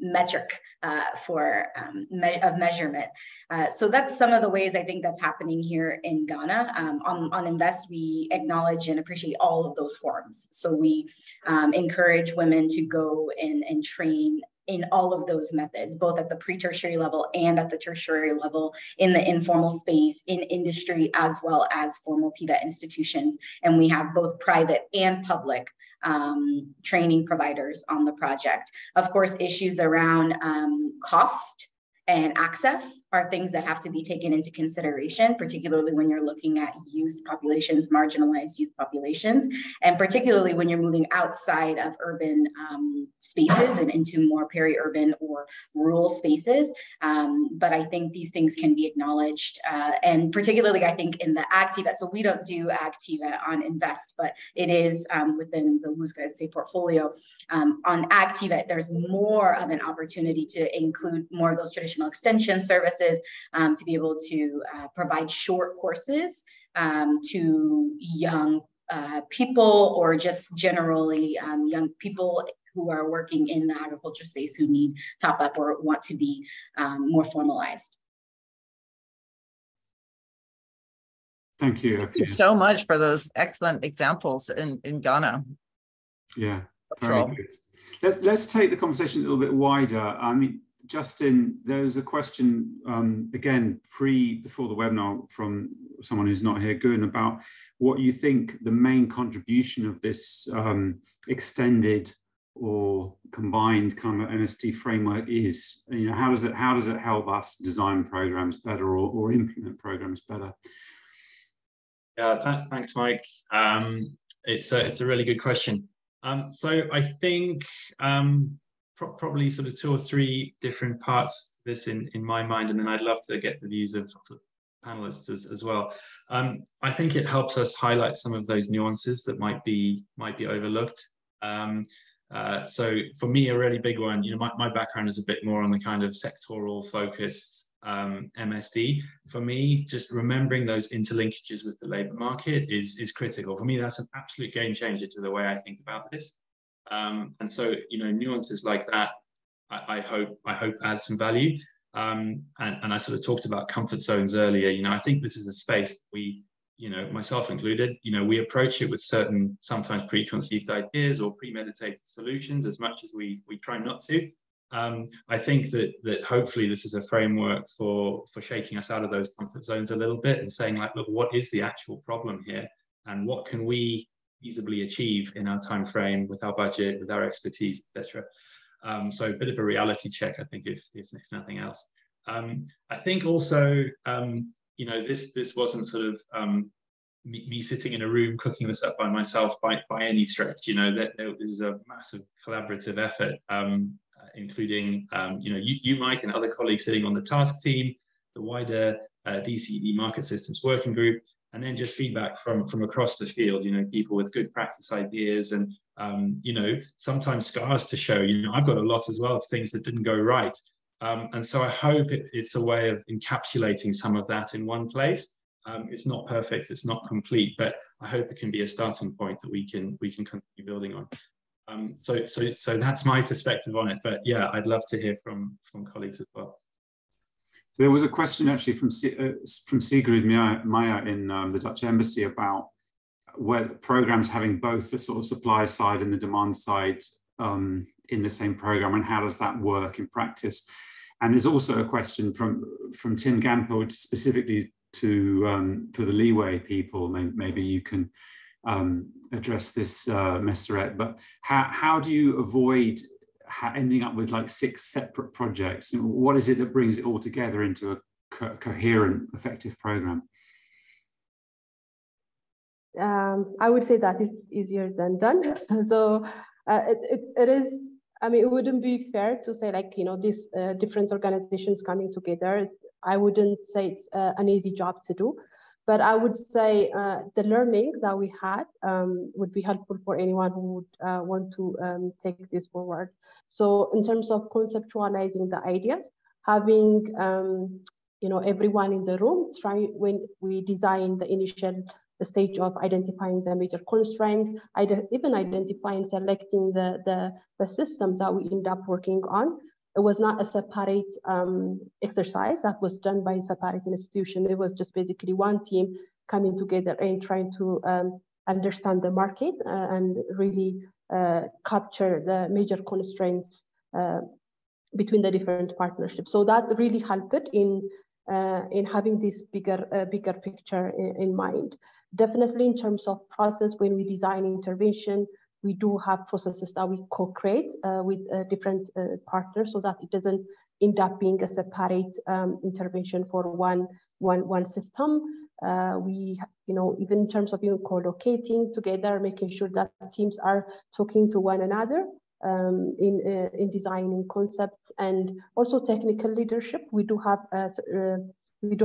metric of measurement. So that's some of the ways I think that's happening here in Ghana. On Invest, we acknowledge and appreciate all of those forms. So we encourage women to go and train in all of those methods, both at the pre-tertiary level and at the tertiary level, in the informal space, in industry, as well as formal TVET institutions. And we have both private and public training providers on the project. Of course, issues around cost and access are things that have to be taken into consideration, particularly when you're looking at youth populations, marginalized youth populations, and particularly when you're moving outside of urban spaces and into more peri-urban or rural spaces. But I think these things can be acknowledged, and particularly I think in the ag TVET, so we don't do ag TVET on Invest, but it is within the WUSC portfolio. On ag TVET, there's more of an opportunity to include more of those traditional extension services, to be able to provide short courses to young people, or just generally young people who are working in the agriculture space who need top up or want to be more formalized. Thank you. Thank you so much for those excellent examples in Ghana. Yeah, very good. Let's take the conversation a little bit wider. I mean, Justin, there was a question, again, before the webinar from someone who's not here, Gun, about what you think the main contribution of this extended or combined kind of MSD framework is. You know, how does it help us design programs better or implement programs better? Yeah, thanks, Mike. It's a really good question. So I think probably sort of 2 or 3 different parts to this in my mind, and then I'd love to get the views of the panelists as well. I think it helps us highlight some of those nuances that might be overlooked. So for me, a really big one, you know, my background is a bit more on the kind of sectoral focused MSD. For me, just remembering those interlinkages with the labour market is critical. For me, that's an absolute game changer to the way I think about this. And so, you know, nuances like that, I hope add some value. And I sort of talked about comfort zones earlier. You know, I think this is a space we, you know, myself included, you know, we approach it with certain, sometimes preconceived ideas or premeditated solutions, as much as we try not to. I think that hopefully this is a framework for shaking us out of those comfort zones a little bit and saying, like, look, what is the actual problem here, and what can we feasibly achieve in our time frame, with our budget, with our expertise, etc. So a bit of a reality check, I think, if nothing else. I think also, you know, this wasn't sort of me sitting in a room cooking this up by myself by any stretch. You know, that there was a massive collaborative effort, including you know, you Mike and other colleagues sitting on the task team, the wider DCE market systems working group, and then just feedback from across the field, you know, people with good practice ideas and, you know, sometimes scars to show. You know, I've got a lot as well of things that didn't go right. And so I hope it's a way of encapsulating some of that in one place. It's not perfect, it's not complete, but I hope it can be a starting point that we can continue building on. So that's my perspective on it. But yeah, I'd love to hear from colleagues as well. So there was a question actually from Sigrid Meijer in the Dutch Embassy about where programs having both the sort of supply side and the demand side in the same program, and how does that work in practice? And there's also a question from Tim Gamper specifically to for the LIWAY people. Maybe you can address this, Meseret, but how do you avoid ending up with like 6 separate projects? What is it that brings it all together into a coherent, effective program? I would say that is easier than done. So it is, I mean, it wouldn't be fair to say, like, you know, these different organizations coming together. I wouldn't say it's an easy job to do, But I would say the learning that we had would be helpful for anyone who would want to take this forward. So in terms of conceptualizing the ideas, having everyone in the room try when we design the initial stage of identifying the major constraints, even identifying, selecting the systems that we end up working on. It was not a separate exercise that was done by a separate institution. It was just basically one team coming together and trying to understand the market and really capture the major constraints between the different partnerships. So that really helped in having this bigger picture in mind. Definitely in terms of process, when we design intervention, we do have processes that we co-create with different partners so that it doesn't end up being a separate intervention for one system. We, even in terms of co-locating together, making sure that teams are talking to one another in designing concepts, and also technical leadership. We do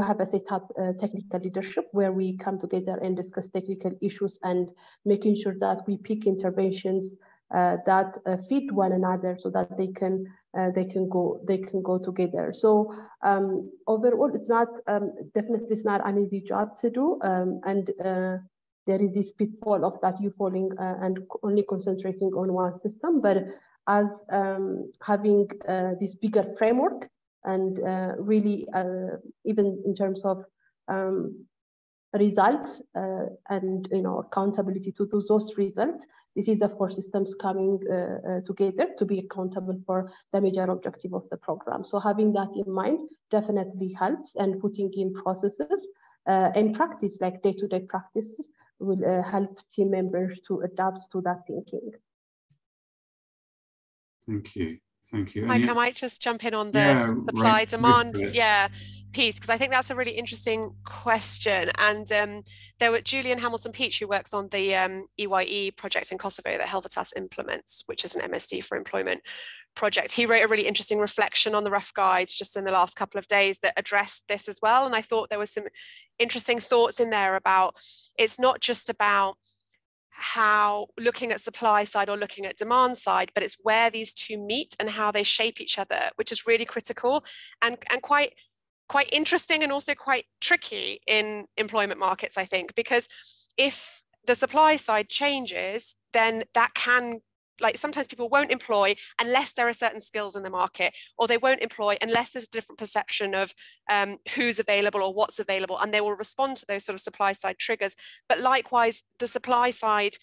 have a setup technical leadership where we come together and discuss technical issues and making sure that we pick interventions that fit one another so that they can go together. So overall, it's not definitely it's not an easy job to do, and there is this pitfall of that you falling and only concentrating on one system. But as having this bigger framework, and really, even in terms of results and accountability to those results, this is the 4 systems coming together to be accountable for the major objective of the program. So having that in mind definitely helps, and putting in processes and practice, like day-to-day practices, will help team members to adapt to that thinking. Thank you. Thank you. Mike, I might just jump in on the supply demand piece, because I think that's a really interesting question. And there were Julian Hamilton-Peach, who works on the EYE project in Kosovo that Helvetas implements, which is an MSD for employment project. He wrote a really interesting reflection on the rough guides just in the last couple of days that addressed this as well. And I thought there was some interesting thoughts in there about, it's not just about how looking at supply side or looking at demand side, but it's where these two meet and how they shape each other, which is really critical and quite interesting, and also quite tricky in employment markets, I think, because if the supply side changes, then that can, like, sometimes people won't employ unless there are certain skills in the market, or they won't employ unless there's a different perception of who's available or what's available, and they will respond to those sort of supply side triggers. But likewise, the supply side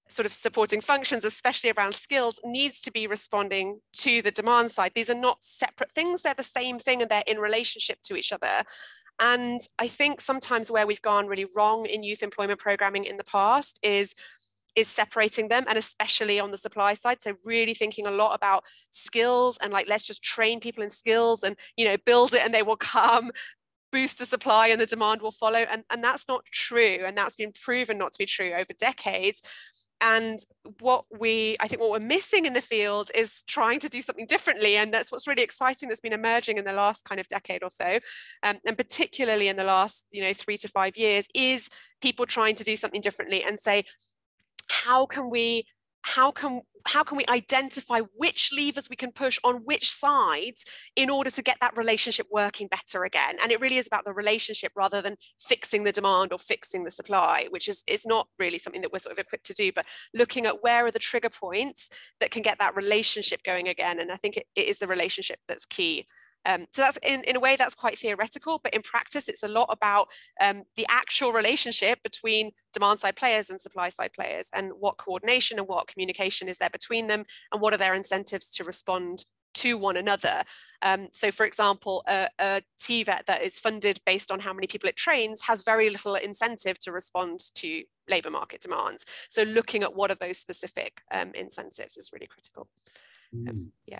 sort of supporting functions, especially around skills, needs to be responding to the demand side. These are not separate things, they're the same thing, and they're in relationship to each other. And I think sometimes where we've gone really wrong in youth employment programming in the past is separating them, and especially on the supply side. So really thinking a lot about skills and, like, let's just train people in skills and, build it and they will come, boost the supply and the demand will follow. And that's not true. And that's been proven not to be true over decades. And I think what we're missing in the field is trying to do something differently. And that's what's really exciting that's been emerging in the last kind of decade or so. And particularly in the last, 3 to 5 years, is people trying to do something differently and say, how can we identify which levers we can push on which sides in order to get that relationship working better again? And it really is about the relationship rather than fixing the demand or fixing the supply, which is not really something that we're sort of equipped to do, but looking at where are the trigger points that can get that relationship going again. And I think it is the relationship that's key. So that's in a way that's quite theoretical, but in practice, it's a lot about the actual relationship between demand side players and supply side players, and what coordination and what communication is there between them, and what are their incentives to respond to one another. So for example, a TVET that is funded based on how many people it trains has very little incentive to respond to labour market demands. So looking at what are those specific incentives is really critical. Yeah.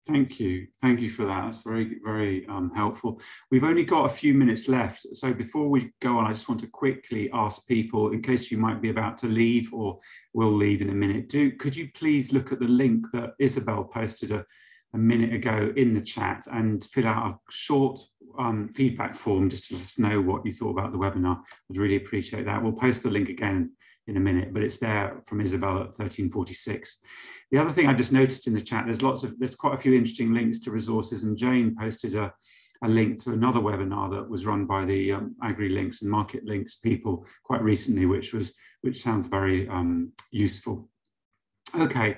Thank you for that. That's very, very helpful. We've only got a few minutes left. So before we go on, I just want to quickly ask people, in case you might be about to leave or will leave in a minute, could you please look at the link that Isabel posted a a minute ago in the chat and fill out a short feedback form just to let us know what you thought about the webinar. I'd really appreciate that. We'll post the link again in a minute, but it's there from Isabel at 1346. The other thing I just noticed in the chat, there's quite a few interesting links to resources, and Jane posted a link to another webinar that was run by the Agri-Links and Market Links people quite recently, which sounds very useful. Okay.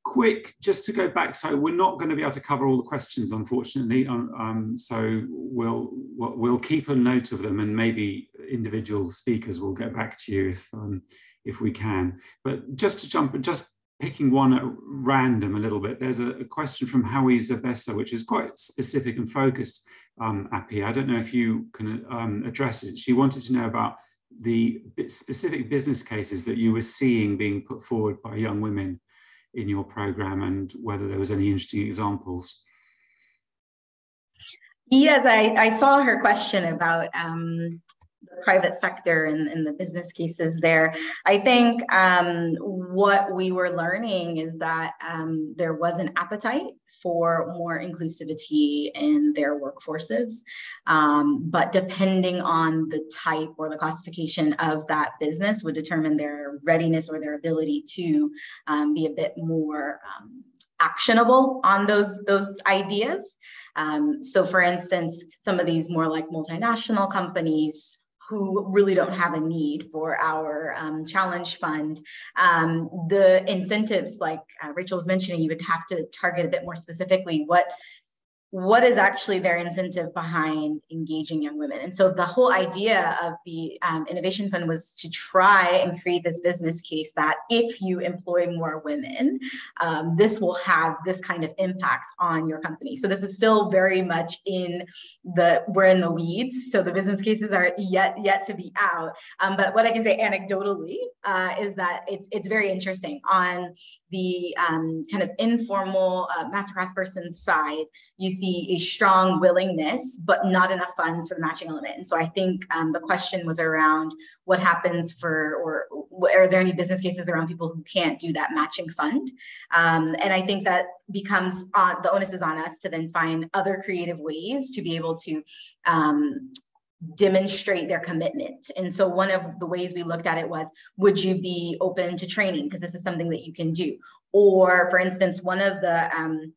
Quick, just to go back, so we're not going to be able to cover all the questions, unfortunately. So we'll keep a note of them, and maybe individual speakers will get back to you if we can. But just picking one at random a little bit, there's a question from Howie Zabessa, which is quite specific and focused. Appiah, I don't know if you can address it. She wanted to know about the specific business cases that you were seeing being put forward by young women in your program, and whether there was any interesting examples. Yes, I saw her question about the private sector and the business cases there. I think what we were learning is that there was an appetite for more inclusivity in their workforces, but depending on the type or the classification of that business would determine their readiness or their ability to be a bit more actionable on those ideas. So for instance, some of these more like multinational companies who really don't have a need for our challenge fund, the incentives, like Rachel was mentioning, you would have to target a bit more specifically what is actually their incentive behind engaging young women. And so the whole idea of the Innovation Fund was to try and create this business case that if you employ more women, this will have this kind of impact on your company. So this is still very much we're in the weeds. So the business cases are yet to be out. But what I can say anecdotally is that it's very interesting. On the kind of informal masterclass person side, you see a strong willingness, but not enough funds for the matching element. And so I think the question was around what happens or are there any business cases around people who can't do that matching fund? And I think that becomes the onus is on us to then find other creative ways to be able to demonstrate their commitment. And so one of the ways we looked at it was, would you be open to training? Because this is something that you can do. Or for instance, one of the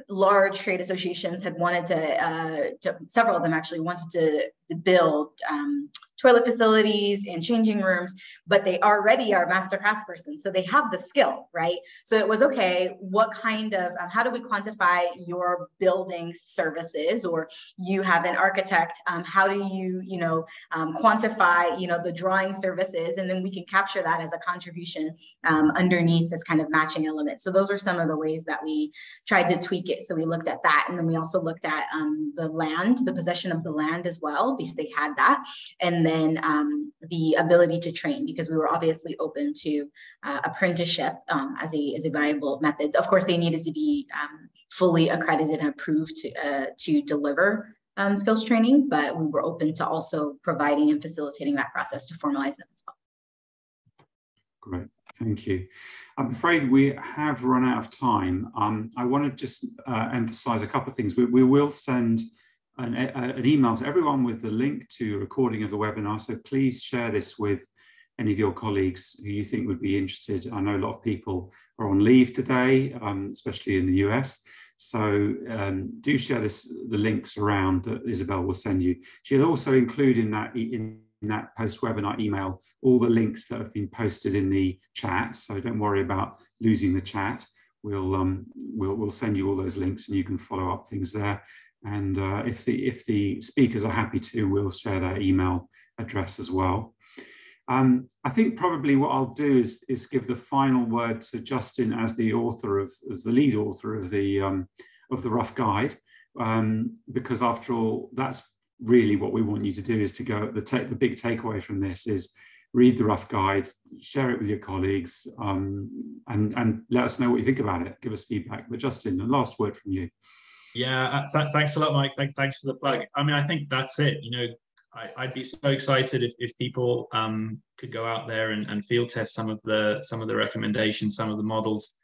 large trade associations had wanted to several of them actually wanted to build toilet facilities and changing rooms, but they already are master craftspersons, so they have the skill, right? So it was, okay, what kind of, how do we quantify your building services? Or you have an architect, how do you, quantify, the drawing services, and then we can capture that as a contribution underneath this kind of matching element. So those were some of the ways that we tried to tweak it. So we looked at that, and then we also looked at the possession of the land as well, because they had that, and then the ability to train, because we were obviously open to apprenticeship as a viable method. Of course, they needed to be fully accredited and approved to deliver skills training, but we were open to also providing and facilitating that process to formalize them as well. Great, thank you. I'm afraid we have run out of time. I want to just emphasize a couple of things. We will send an email to everyone with the link to a recording of the webinar, so please share this with any of your colleagues who you think would be interested. I know a lot of people are on leave today, especially in the US, so do share the links around that Isabel will send you. She'll also include in that post-webinar email all the links that have been posted in the chat, so don't worry about losing the chat. We'll send you all those links, and you can follow up things there. And if the speakers are happy to, we'll share their email address as well. I think probably what I'll do is give the final word to Justin as the lead author of the rough guide, because after all, that's really what we want you to do, is to go. The big takeaway from this is read the rough guide, share it with your colleagues, and let us know what you think about it. Give us feedback. But Justin, the last word from you. Yeah, thanks a lot, Mike. Thanks for the plug. I mean, I think that's it. I'd be so excited if people could go out there and field test some of the recommendations, some of the models.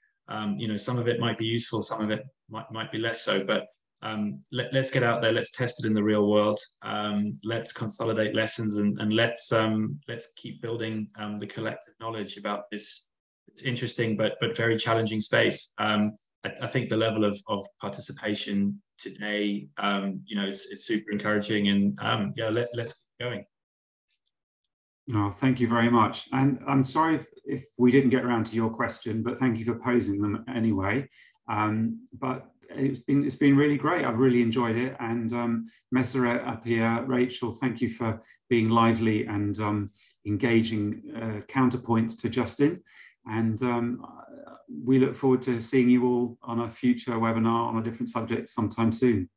You know, some of it might be useful, some of it might be less so, but let's get out there, let's test it in the real world, let's consolidate lessons, and let's keep building the collective knowledge about this. It's interesting but very challenging space. I think the level of participation today, you know, it's super encouraging, and yeah, let's keep going. Oh, thank you very much. And I'm sorry if we didn't get around to your question, but thank you for posing them anyway. But it's been really great. I've really enjoyed it. And Meseret, Appiah, Rachel, thank you for being lively and engaging counterpoints to Justin. And we look forward to seeing you all on a future webinar on a different subject sometime soon.